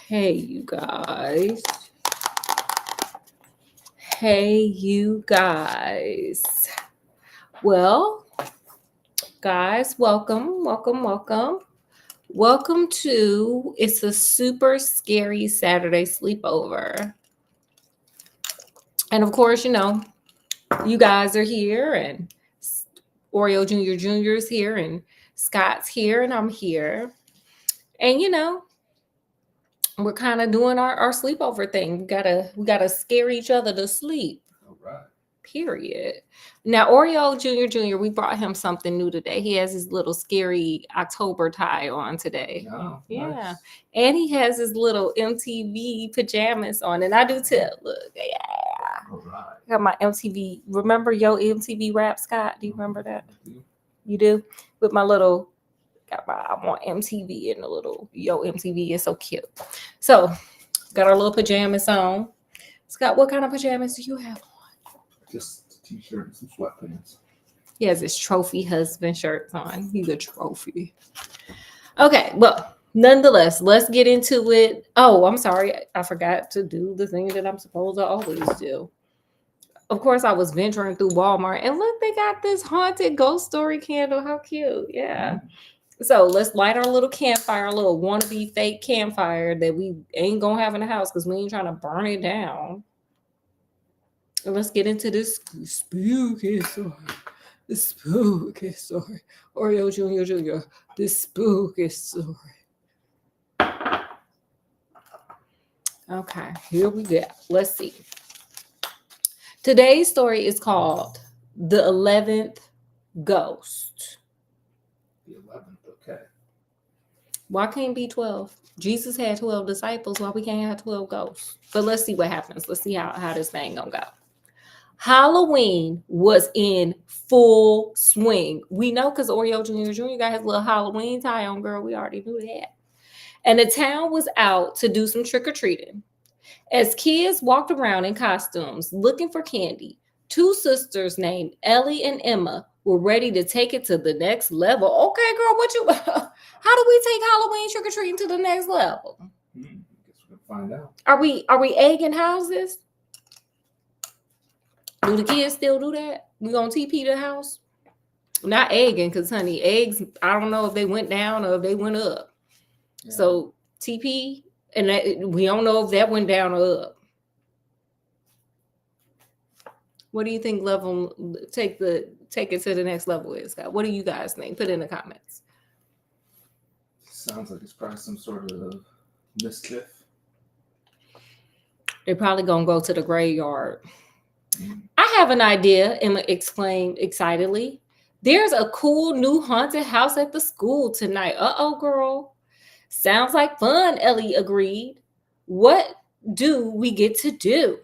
Hey, you guys. Hey, you guys. Well, guys, welcome. Welcome to It's a Super Scary Saturday Sleepover. And of course, you guys are here, and Oreo Jr. is here, and Scott's here, and I'm here. And we're kind of doing our sleepover thing. We gotta scare each other to sleep. All right. Period. Now Oreo Jr., we brought him something new today. He has his little scary October tie on today. Oh, Yeah. nice. And he has his little MTV pajamas on. And I do too. Look, yeah. All right. Got my MTV. Remember your MTV rap, Scott? Do you remember that? Mhm. You do? With my little I'm on MTV and the little MTV is so cute. So got our little pajamas on. Scott, what kind of pajamas do you have on? Just a t-shirt and some sweatpants. He has his trophy husband shirts on. He's a trophy. Okay, well, nonetheless, let's get into it. Oh, I'm sorry. I forgot to do the thing that I'm supposed to always do. Of course, I was venturing through Walmart and look, they got this haunted ghost story candle. How cute. Yeah. So let's light our little campfire, a little wannabe fake campfire that we ain't gonna have in the house because we ain't trying to burn it down. And let's get into this spooky story. The spooky story. Oreo Jr. The spooky story. Okay, here we go. Let's see. Today's story is called The 11th Ghost. The 11th, okay. Why can't it be 12? Jesus had 12 disciples. Why we can't have 12 ghosts? But let's see what happens. Let's see how this thing gonna go. Halloween was in full swing. We know because Oreo Jr. got his little Halloween tie on, girl. We already knew that. And the town was out to do some trick-or-treating. As kids walked around in costumes looking for candy, two sisters named Ellie and Emma were ready to take it to the next level. Okay, girl, how do we take Halloween trick-or-treating to the next level? Guess we're gonna find out. Are we egging houses? Do the kids still do that? We gonna TP the house? Not egging, because honey, eggs, I don't know if they went down or if they went up. Yeah. So TP, and we don't know if that went down or up. What do you think level take it to the next level is, Scott? What do you guys think? Put it in the comments. Sounds like it's probably some sort of mischief. They're probably gonna go to the graveyard. I have an idea, Emma exclaimed excitedly. There's a cool new haunted house at the school tonight. Uh-oh, girl. Sounds like fun, Ellie agreed. What do we get to do?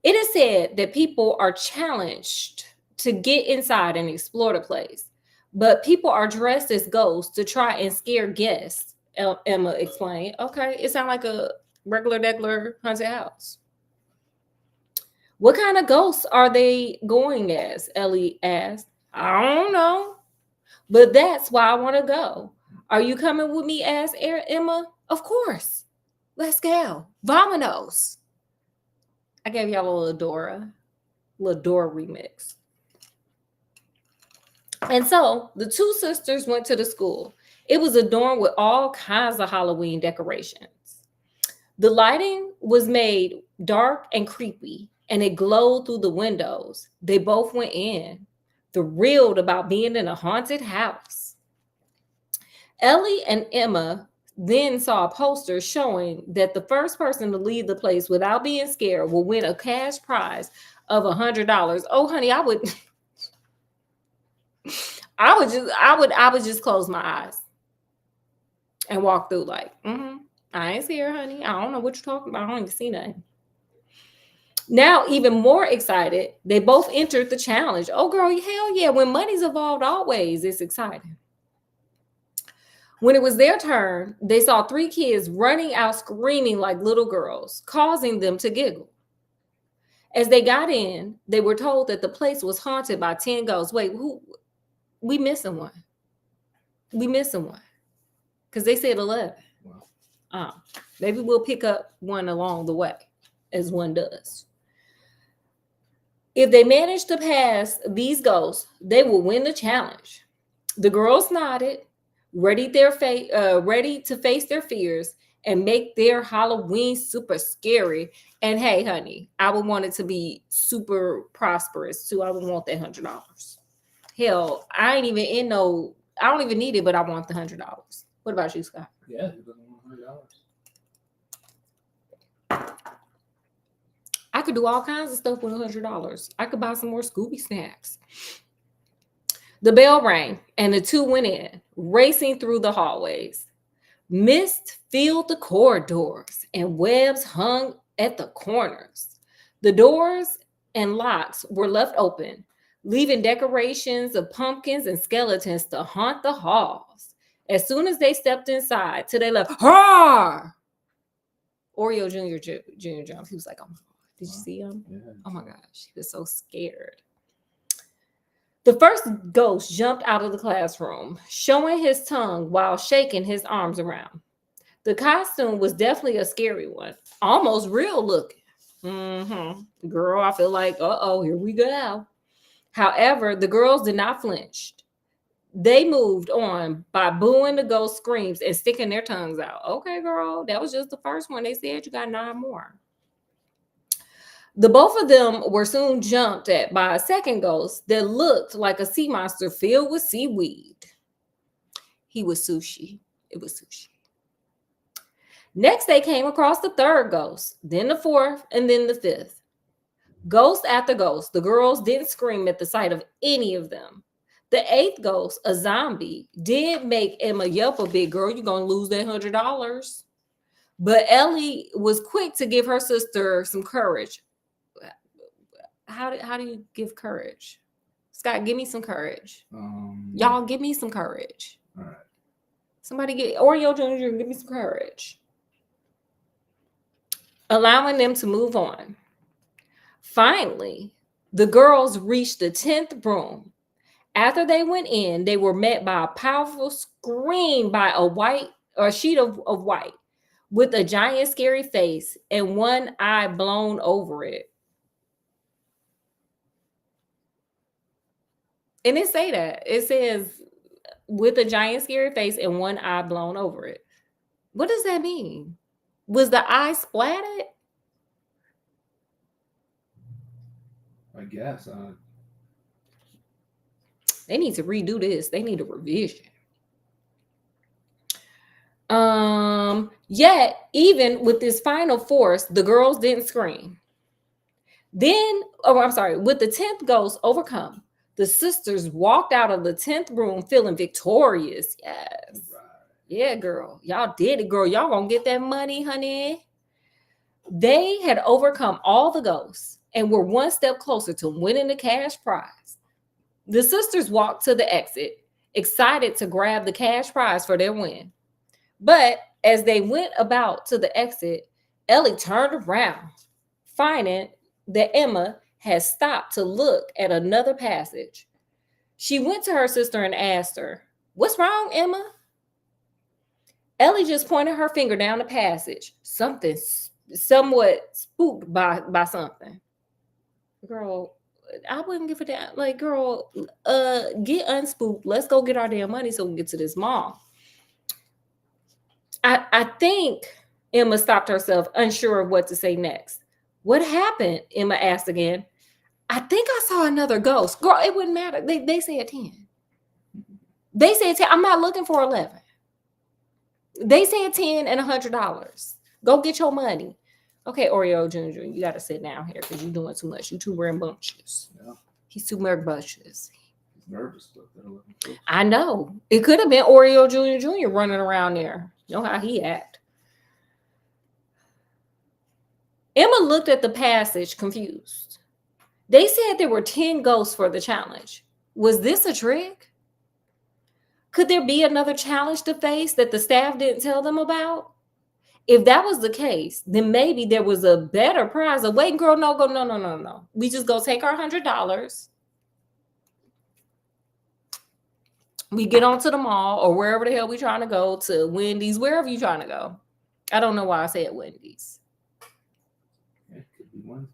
It is said that people are challenged to get inside and explore the place, but people are dressed as ghosts to try and scare guests, Emma explained. Okay, it sounds like a regular haunted house. What kind of ghosts are they going as? Ellie asked. I don't know, but that's why I want to go. Are you coming with me? Asked Emma. Of course. Let's go. Vamonos. I gave y'all a little Dora remix. And so the two sisters went to the school. It was adorned with all kinds of Halloween decorations. The lighting was made dark and creepy, and it glowed through the windows. They both went in, thrilled about being in a haunted house. Ellie and Emma then saw a poster showing that the first person to leave the place without being scared will win a cash prize of $100. Oh, honey, I would just close my eyes and walk through like, I ain't scared, honey. I don't know what you're talking about. I don't even see nothing. Now, even more excited, they both entered the challenge. Oh, girl, hell yeah. When money's involved, always, it's exciting. When it was their turn, they saw three kids running out screaming like little girls, causing them to giggle. As they got in, they were told that the place was haunted by 10 ghosts. Wait, we missing one. Because they said 11. Well, Maybe we'll pick up one along the way, as one does. If they manage to pass these ghosts, they will win the challenge. The girls nodded, ready to face their fears and make their Halloween super scary. And hey, honey, I would want it to be super prosperous too. I would want that $100. Hell, I ain't even in no. I don't even need it, but I want the $100. What about you, Scott? Yeah, you doesn't want $100. I could do all kinds of stuff with $100. I could buy some more Scooby snacks. The bell rang and the two went in, racing through the hallways. Mist filled the corridors and webs hung at the corners. The doors and locks were left open, leaving decorations of pumpkins and skeletons to haunt the halls. As soon as they stepped inside, to their left, "Har!" Oreo Jr. jumped. He was like, "Oh my God, did you see him? Yeah. Oh my gosh, he was so scared." The first ghost jumped out of the classroom, showing his tongue while shaking his arms around. The costume was definitely a scary one, almost real looking. Girl, I feel like, here we go. However, the girls did not flinch. They moved on by booing the ghost screams and sticking their tongues out. Okay, girl, that was just the first one. They said you got 9 more. The both of them were soon jumped at by a second ghost that looked like a sea monster filled with seaweed. He was sushi. It was sushi. Next, they came across the third ghost, then the fourth, and then the fifth. Ghost after ghost, the girls didn't scream at the sight of any of them. The eighth ghost, a zombie, did make Emma yelp a bit. Girl, you're going to lose that $100. But Ellie was quick to give her sister some courage. How do you give courage? Scott, give me some courage. Y'all, give me some courage. All right. Somebody get Oreo Jr. Give me some courage. Allowing them to move on. Finally, the girls reached the 10th room. After they went in, they were met by a powerful scream by a sheet of white with a giant scary face and one eye blown over it. And it say that. It says with a giant scary face and one eye blown over it. What does that mean? Was the eye splattered? I guess. They need to redo this. They need a revision. Yet, even with this final force, the girls didn't scream. Then, with the 10th ghost overcome, the sisters walked out of the 10th room feeling victorious. Yes. Right. Yeah, girl. Y'all did it, girl. Y'all gonna get that money, honey. They had overcome all the ghosts and were one step closer to winning the cash prize. The sisters walked to the exit, excited to grab the cash prize for their win. But as they went about to the exit, Ellie turned around, finding that Emma had stopped to look at another passage. She went to her sister and asked her, "What's wrong, Emma?" Ellie just pointed her finger down the passage, somewhat spooked by something. Girl, I wouldn't give a damn. Like, girl, get unspooked. Let's go get our damn money so we can get to this mall. I think Emma stopped herself, unsure of what to say next. "What happened?" Emma asked again. "I think I saw another ghost." Girl, it wouldn't matter. They said 10. They said 10. I'm not looking for 11. They said 10 and $100. Go get your money. Okay, Oreo Jr., you got to sit down here because you're doing too much. You're too rambunctious. Yeah. He's too rambunctious. He's nervous about that. I know. It could have been Oreo Jr. running around there. You know how he act. Emma looked at the passage confused. They said there were 10 ghosts for the challenge. Was this a trick? Could there be another challenge to face that the staff didn't tell them about? If that was the case, then maybe there was a better prize. Wait, girl, no. We just go take our $100. We get onto the mall or wherever the hell we trying to go, to Wendy's, wherever you trying to go. I don't know why I said Wendy's. It could be one.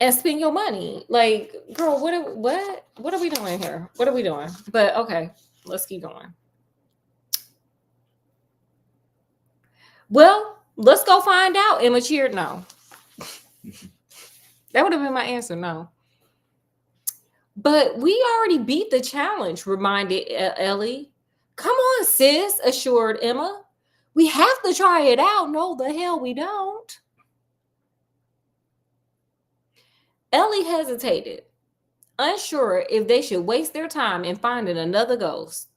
And spend your money. Like, girl, what are we doing here? What are we doing? But okay, let's keep going. Well, let's go find out. Emma cheered no. That would have been my answer, no. But we already beat the challenge, reminded Ellie. Come on, sis, assured Emma. We have to try it out. No, the hell we don't. Ellie hesitated, unsure if they should waste their time in finding another ghost.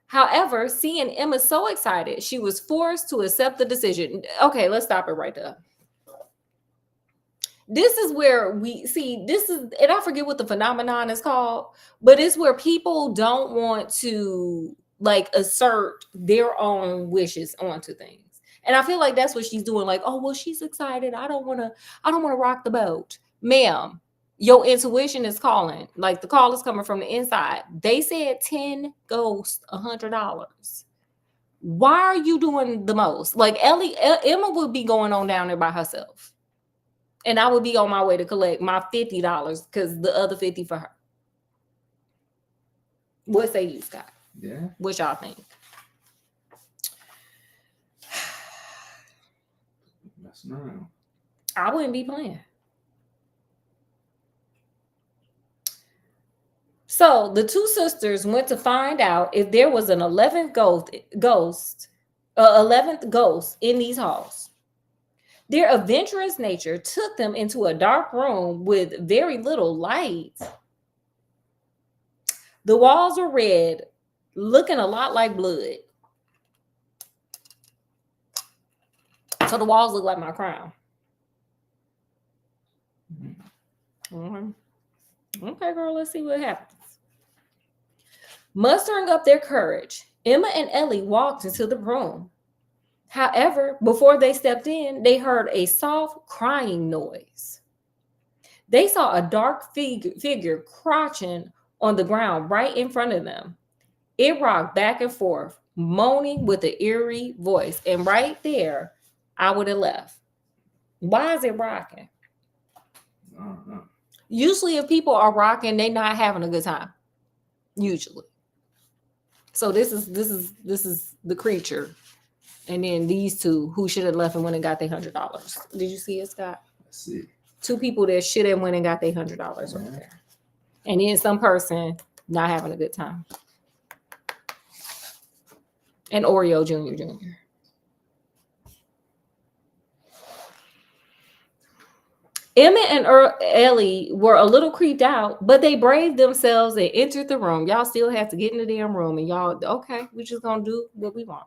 However, seeing Emma so excited, she was forced to accept the decision. Okay, let's stop it right there. This is where we see this is, and I forget what the phenomenon is called, but it's where people don't want to like assert their own wishes onto things. And I feel like that's what she's doing. Like, oh, well, she's excited. I don't want to rock the boat. Ma'am, your intuition is calling. Like the call is coming from the inside. They said 10 ghosts, $100. Why are you doing the most? Like Emma would be going on down there by herself. And I would be on my way to collect my $50 because the other 50 for her. What say you, Scott? Yeah. What y'all think? Messing around. I wouldn't be playing. So the two sisters went to find out if there was an 11th ghost in these halls. Their adventurous nature took them into a dark room with very little light. The walls were red, looking a lot like blood. So the walls look like my crown. Okay, girl, let's see what happens. Mustering up their courage, Emma and Ellie walked into the room. However, before they stepped in, they heard a soft crying noise. They saw a dark figure crouching on the ground right in front of them. It rocked back and forth, moaning with an eerie voice. And right there, I would have left. Why is it rocking? I don't know. Usually, if people are rocking, they're not having a good time. Usually. So this is the creature. And then these two who should have left and went and got their $100. Did you see it, Scott? Let's see. Two people that should have went and got their $100 right there. And then some person not having a good time. And Oreo Jr. Emma and Ellie were a little creeped out, but they braved themselves and entered the room. Y'all still have to get in the damn room, and y'all, okay, we're just gonna do what we want.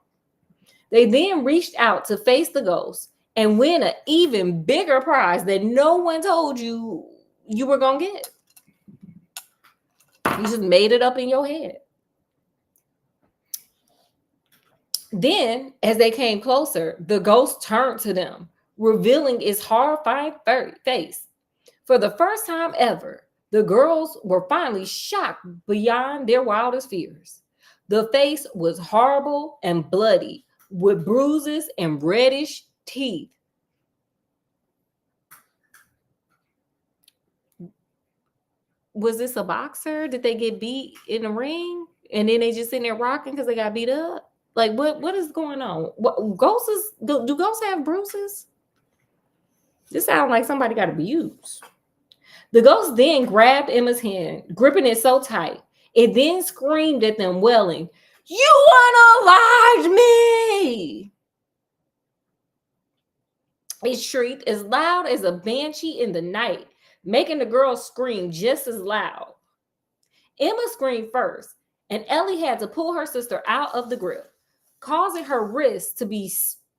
They then reached out to face the ghost and win an even bigger prize that no one told you were gonna get. You just made it up in your head. Then, as they came closer, the ghost turned to them, revealing its horrifying face. For the first time ever, the girls were finally shocked beyond their wildest fears. The face was horrible and bloody, with bruises and reddish teeth. Was this a boxer? Did they get beat in the ring? And then they just sitting there rocking because they got beat up? Like, what is going on? What do ghosts have bruises? This sounds like somebody got abused. The ghost then grabbed Emma's hand, gripping it so tight. It then screamed at them, wailing, "You unalived me!" It shrieked as loud as a banshee in the night, making the girls scream just as loud. Emma screamed first, and Ellie had to pull her sister out of the grip, causing her wrist to be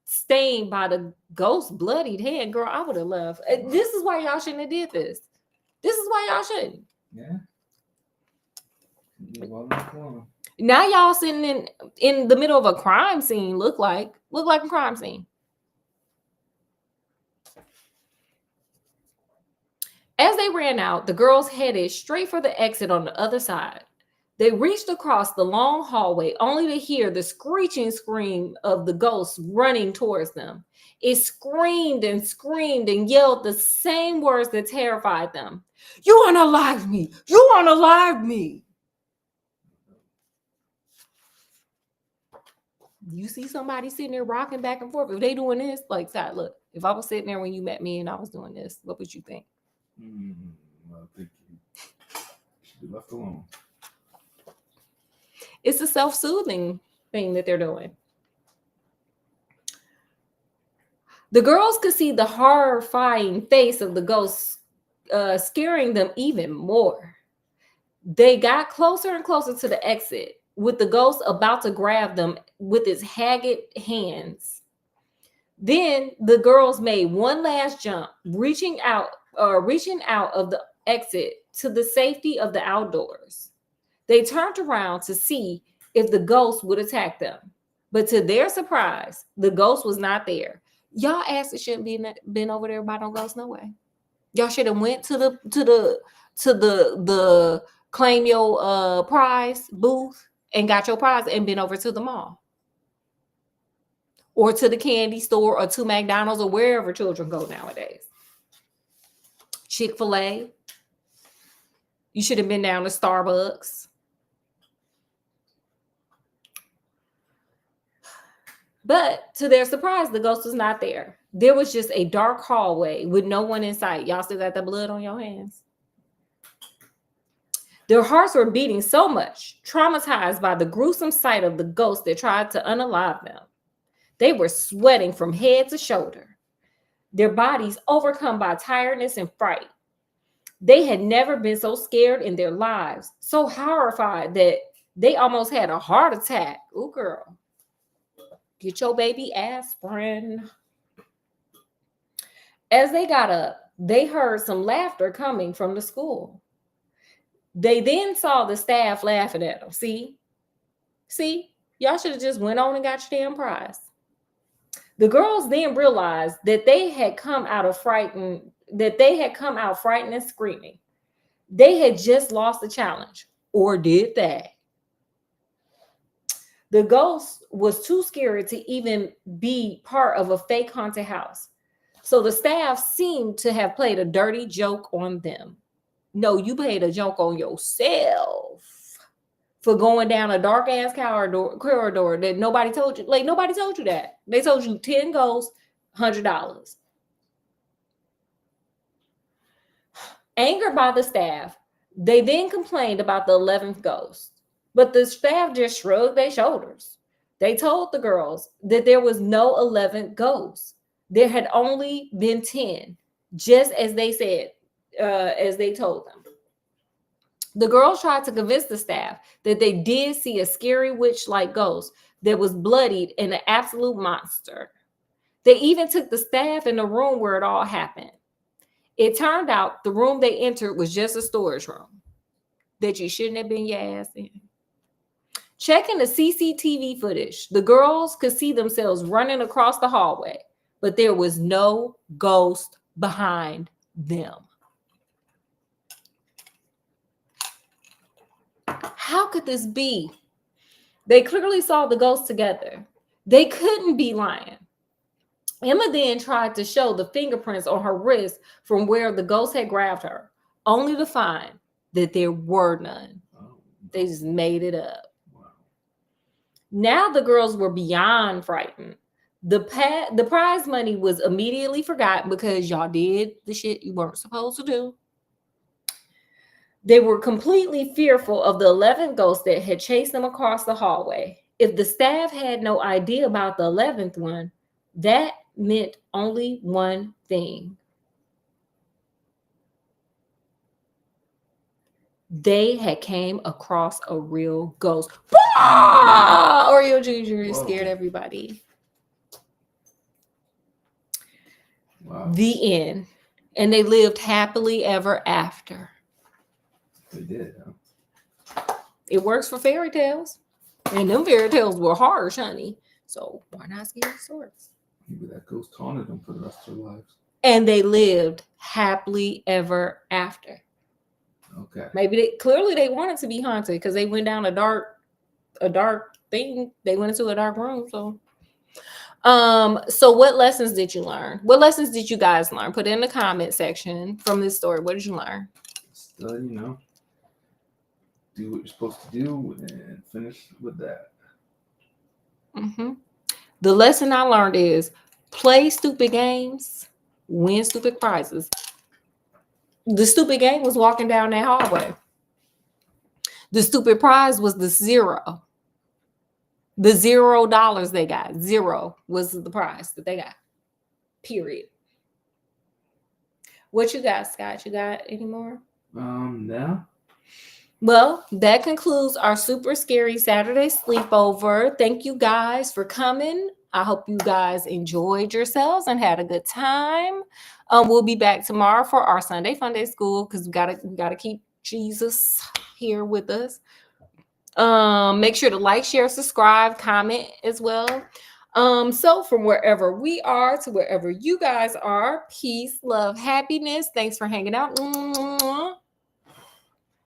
stained by the ghost's bloodied hand. Girl, I would have left. This is why y'all shouldn't have did this. This is why y'all shouldn't. Yeah. Now y'all sitting in the middle of a crime scene. Look like a crime scene. As they ran out, the girls headed straight for the exit on the other side. They reached across the long hallway only to hear the screeching scream of the ghost running towards them. It screamed and yelled the same words that terrified them. You unalive me! You unalive me! You see somebody sitting there rocking back and forth. If they doing this, like, side, look, if I was sitting there when you met me and I was doing this, what would you think? Well, I think you should be left alone. It's a self-soothing thing that they're doing. The girls could see the horrifying face of the ghost scaring them even more. They got closer and closer to the exit, with the ghost about to grab them with its haggard hands. Then the girls made one last jump, reaching out of the exit to the safety of the outdoors. They turned around to see if the ghost would attack them. But to their surprise, the ghost was not there. Y'all asses shouldn't be been over there by no ghost, no way. Y'all should have went to the claim your prize booth and got your prize and been over to the mall. Or to the candy store or to McDonald's or wherever children go nowadays. Chick-fil-A. You should have been down to Starbucks. But to their surprise, the ghost was not there. There was just a dark hallway with no one in sight. Y'all still got the blood on your hands? Their hearts were beating so much, traumatized by the gruesome sight of the ghost that tried to unalive them. They were sweating from head to shoulder, their bodies overcome by tiredness and fright. They had never been so scared in their lives, so horrified that they almost had a heart attack. Ooh, girl. Get your baby aspirin. As they got up, they heard some laughter coming from the school. They then saw the staff laughing at them. See, y'all should have just went on and got your damn prize. The girls then realized that they had come out frightened and screaming. They had just lost the challenge, or did that. The ghost was too scared to even be part of a fake haunted house. So the staff seemed to have played a dirty joke on them. No, you played a joke on yourself for going down a dark ass corridor that nobody told you. Like, nobody told you that. They told you 10 ghosts, $100. Angered by the staff, they then complained about the 11th ghost. But the staff just shrugged their shoulders. They told the girls that there was no 11th ghost. There had only been 10, just as they said, as they told them. The girls tried to convince the staff that they did see a scary witch-like ghost that was bloodied and an absolute monster. They even took the staff in the room where it all happened. It turned out the room they entered was just a storage room that you shouldn't have been your ass in. Checking the CCTV footage, the girls could see themselves running across the hallway, but there was no ghost behind them. How could this be? They clearly saw the ghost together. They couldn't be lying. Emma then tried to show the fingerprints on her wrist from where the ghost had grabbed her, only to find that there were none. They just made it up. Now the girls were beyond frightened. The prize money was immediately forgotten because y'all did the shit you weren't supposed to do. They were completely fearful of the 11th ghost that had chased them across the hallway. If the staff had no idea about the 11th one, that meant only one thing. They had came across a real ghost. Oreo Jr. scared everybody. Wow. The end. And they lived happily ever after. They did, huh? It works for fairy tales. And them fairy tales were harsh, honey. So why not scary stories? Maybe that ghost haunted them for the rest of their lives. And they lived happily ever after. Okay. Maybe they wanted to be haunted because they went down a dark thing. They went into a dark room. So what lessons did you learn? What lessons did you guys learn? Put it in the comment section from this story. What did you learn? Still, do what you're supposed to do and finish with that. Mm-hmm. The lesson I learned is play stupid games, win stupid prizes. The stupid game was walking down that hallway. The stupid prize was the zero. The $0 they got. Zero was the prize that they got. Period. What you got, Scott? You got any more? No. Well, that concludes our Super Scary Saturday Sleepover. Thank you guys for coming. I hope you guys enjoyed yourselves and had a good time. We'll be back tomorrow for our Sunday Fun Day School because we gotta keep Jesus here with us. Make sure to like, share, subscribe, comment as well. So from wherever we are to wherever you guys are, peace, love, happiness. Thanks for hanging out.